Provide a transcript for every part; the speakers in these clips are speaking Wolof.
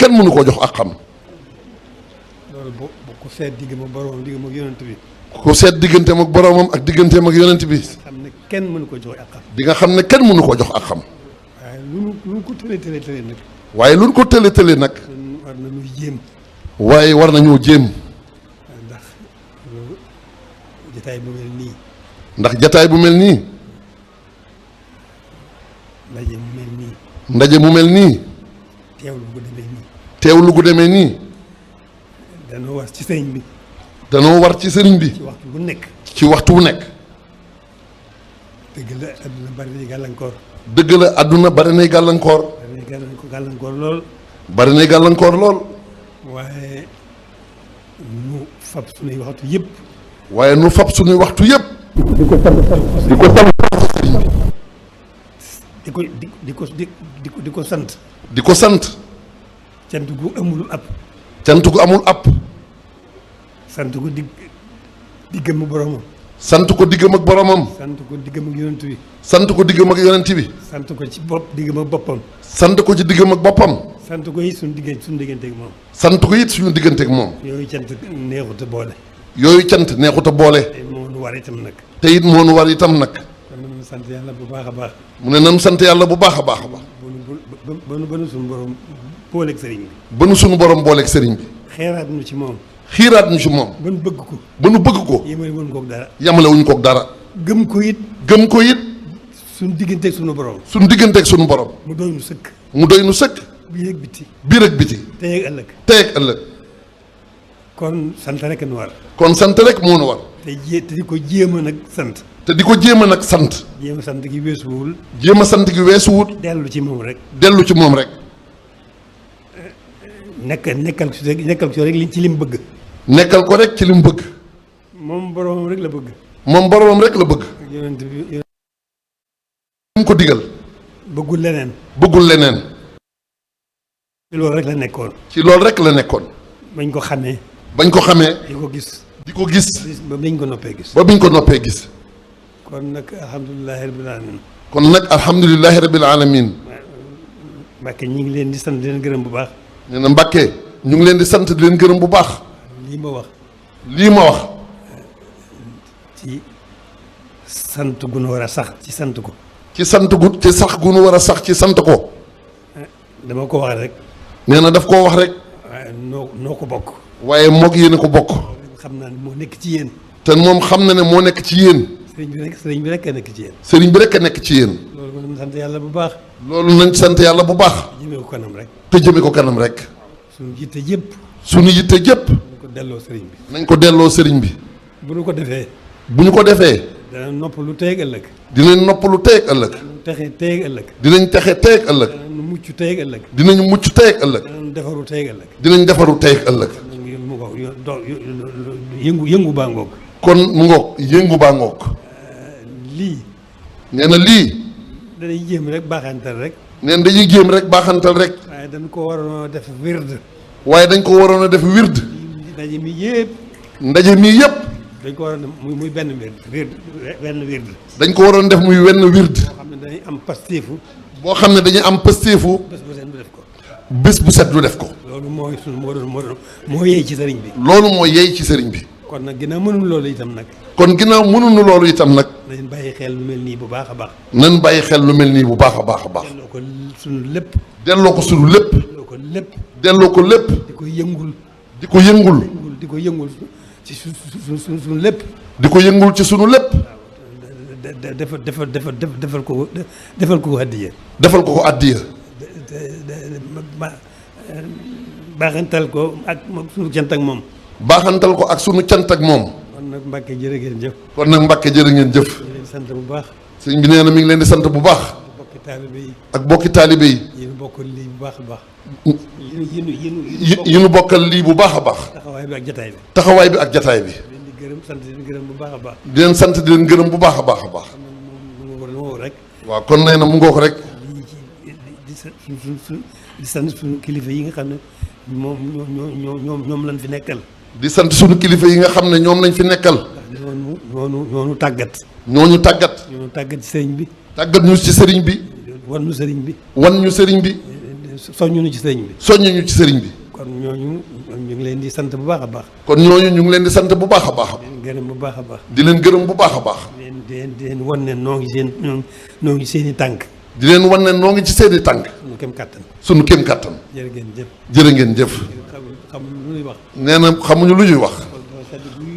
kenn mënu koo jox ak xam. loolu boo ko seet diggam ak boromam diggam ak yonent bi. ku seet digganteem ak boromam ak digganteem ak yonent bi. xam ne kenn mënu ko jox ak xam. di nga xam ne kenn mënu koo jox ak xam. waaye lu nu ko tële nag. waaye lu nu ko tële nag. war nañu jéem. waaye war nañoo jéem. ndax jataay bu mel nii. ndax jataay bu mel nii. ndaje mu mel nii. ndaje mu mel nii. teewlu gu demee nii. teewlu gu demee nii. danoo war ci sëriñ bi. danoo war ci sëriñ bi. ci waxtu bu nekk. ci waxtu wu nekk. dëgg la adduna bari nay gàllankoor. dëgg la adduna bari nay gàllankoor. bari nay gàllankoor lool. bari nay gàllankoor lool. waaye nu fab sunuy waxtu yëpp. waaye nu fab sunuy waxtu yëpp. di ko sant di ko sant. di ko sant. di ko sant. cant gu amul ab. cant gu amul ab. sant ko diggam ak boromam. sant ko diggam ak boromam. sant ko diggam ak yonent bi. sant ko diggam ak yonent bi. sant ko ci diggam ak boppam. sant ko ci diggam ak boppam. sant ko it suñu diggante ak moom. sant ko it suñu diggante ak moom. yooyu cant neexut a boole. yooyu cant neexut a boole. te moo nu war itam nag. te it moo nu war itam nag. kon nañu sant yàlla bu baax a baax. mu ne nan sant yàlla bu baax a baax a baax. ba nu suñu borom booleeg sëriñ bi. ba nu suñu borom booleeg sëriñ bi. xeeraat nu ci moom. xiiraat ñu ci moom. ba nu bëgg ko. ba nu bëgg ko. yemale wuñ koog dara. yamale wuñ koog dara. gëm ko it. gëm ko it. suñu digganteeg suñu borom. suñu digganteeg suñu borom. mu doy nu sëkk. mu doy nu sëkk. biir ak biti. biir ak biti. tey ak ëllëg. tey ak ëllëg. kon sant rek nu war. kon sant rek moo nu war. te di ko jéem a nag sant. te di ko jéem a nag sant. jéem a sant gi weesuwul. jéem a sant gi weesuwut. dellu ci moom rek. dellu ci moom rek. nekkal ci rek ci lim bëgg. nekkal ko rek ci li mu bëgg. moom boromam rek la bëgg. moom boromam rek la bëgg. yonent bi mu ko digal. bëggul leneen. bëggul leneen. ci loolu rek la nekkoon. ci loolu rek la nekkoon. bañ ko xamee. bañ ko xamee. di ko gis. di ko gis. ba biñ ko noppee gis. ba biñ ko noppee gis. kon nag alhamdulilahi rabbil alamin. kon nag alhamdulilahi rabbil alamin. Mbàkke ñu ngi leen di sant di leen gërëm bu baax. nee na Mbàkke ñu ngi leen di sant di leen gërëm bu baax. lii ma wax. lii ma wax. ci sant gu nu war a sax ci sant ko. ci sant gu ci sax gu nu war a sax ci sant ko. dama ko wax rek. nee na daf koo wax rek. waaye noo ko bokk. waaye moog yéen a ko bokk. xam naa ne moo nekk ci yéen. te moom xam na ne moo nekk ci yéen. sëriñ bi rek a nekk ci yéen. sëriñ bi rek a nekk ci yéen. loolu nañ sant yàlla bu baax. loolu nañ sant yàlla bu baax. jëmee ko kanam rek. te jëme ko kanam rek. suñu yitte yëpp. suñu yitte jëpp. nañ ko delloo sëriñ bi. nañ ko delloo sëriñ bi. bu ñu ko defee. bu ñu ko defee. dana noppalu tey ak ëllëg. dinañ noppalu tey ak ëllëg. danañ texe tey ak ëllëg. dinañ texe tey ak ëllëg. danañ mucc tey ak ëllëg. dinañ mucc tey ak ëllëg. danañ defaru tey ak ëllëg. dinañ defaru tey ak ëllëg. yëngu baa ngoog. kon mu ngoog yëngu baa ngoog. lii. nee na lii. dañuy jéem rek baaxantal rek. nee na dañuy jéem rek baaxantal rek. waaye dañ ko waroon a def wird. waaye dañ ko waroon a def wird. ndaje mi yëpp. ndaje mii yëpp. dañ ko waroon a muy benn wird. dañ ko waroon def muy wenn wird. boo xam ne dañuy am pastéefu. boo xam ne dañuy am pastéefu. bés bu set du def ko. bés bu set du def ko. loolu mooy sunu moo yey ci sëriñ bi. loolu moo yey ci sëriñ bi. kon nag ginnaaw mënul loolu itam nag. kon ginnaaw mënuñu loolu itam nag. nañ bàyyi xel lu mel nii bu baax a baax. nan bàyyi xel lu mel nii bu baax a baax a baax. delloo ko sunu lépp. delloo ko sunu lépp. delloo ko lépp. delloo ko lépp. di ko yëngul. di ko yëngul. di ko yëngul ci sunu lépp. di ko yëngul ci sunu lépp. defal ko addiya. defal ko addiya. baaxantal ko ak sunu cant ak moom. baaxantal ko ak sunu cant ak moom. kon nag Mbàkke jërë ngeen jëf. kon nag Mbàkke jërë ngeen jëf. ñu leen sant bu baax. sëñ bi nee na mi ngi leen di sant bu baax. bokki taalibe yi. ak bokki taalibe yi. yéen bokkal lii bu baax a baax. yi nu bokkal lii bu baax a baax. taxawaay bi ak jataay bi. taxawaay bi ak jataay bi. leen di gërëm sant di leen gërëm bu baax a baax. di leen sant di leen gërëm bu baax a baax a baax. moom rek. waaw kon nee na mu ngoog rek. di sant suñu kilifa yi nga xam ne ñoom lañ fi nekkal. di sant suñu kilifa yi nga xam ne ñoom lañ fi nekkal. ndax ñoonu tàggat. ñooñu tàggat. ñoonu tàggat ci sëriñ bi. tàggat ñu ci sëriñ bi. wan ñu sëriñ bi. wan ñu sëriñ bi. soññu ñu ci sëriñ bi. soññu ñu ci sëriñ bi. kon ñooñu ñu ngi leen di sant bu baax a baax. kon ñooñu ñu ngi leen di sant bu baax a baax. di leen gërëm bu baax a baax. di leen gërëm bu baax a baax. di leen wan ne noo ngi seen i tànk. di leen wan ne noo ngi ci seen i tànk. sunu kem kattan. sunu kem kattan. jërë ngeen jëf. jërë ngeen jëf. xam lu ñuy wax. nee na xamuñu lu ñuy wax.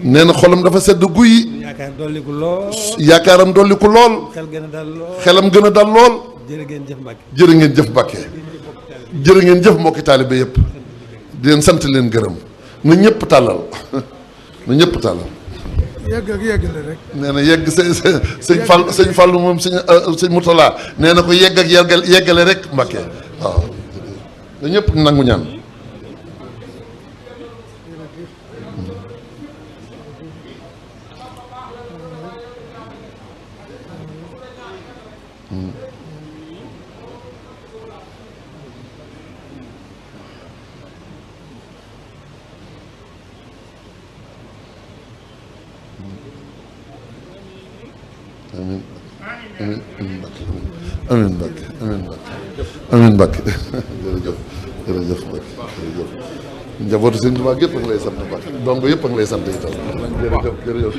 nee na xolam dafa sedd guy. yaakaar dolliku lool. yaakaaram dolliku lool. xel gën a dal lool. xelam gën a dal lool. jërë ngeen jëf Mbacke. jërë ngeen jëf Mbacke. jërë ngeen jëf mbokki taalibe yëpp. di leen sant leen gërëm. na ñëpp tàllal na ñëpp tàllal. yegg ak yeggale rek. nee na yegg sëñ Fallu moom sëñ Mourtala nee na ko yegg ak yeggale rek Mbacke waaw. na ñëpp nangu ñaan. amiin amiin amiin Mbacke amiin Mbacke amiin Mbacke jërëjëf jërëjëf Mbacke jërëjëf njabootu sëñ Tuubaa gépp a ngi lay sant Mbacke donc yëpp a ngi lay sant itam jërëjëf jërëjëf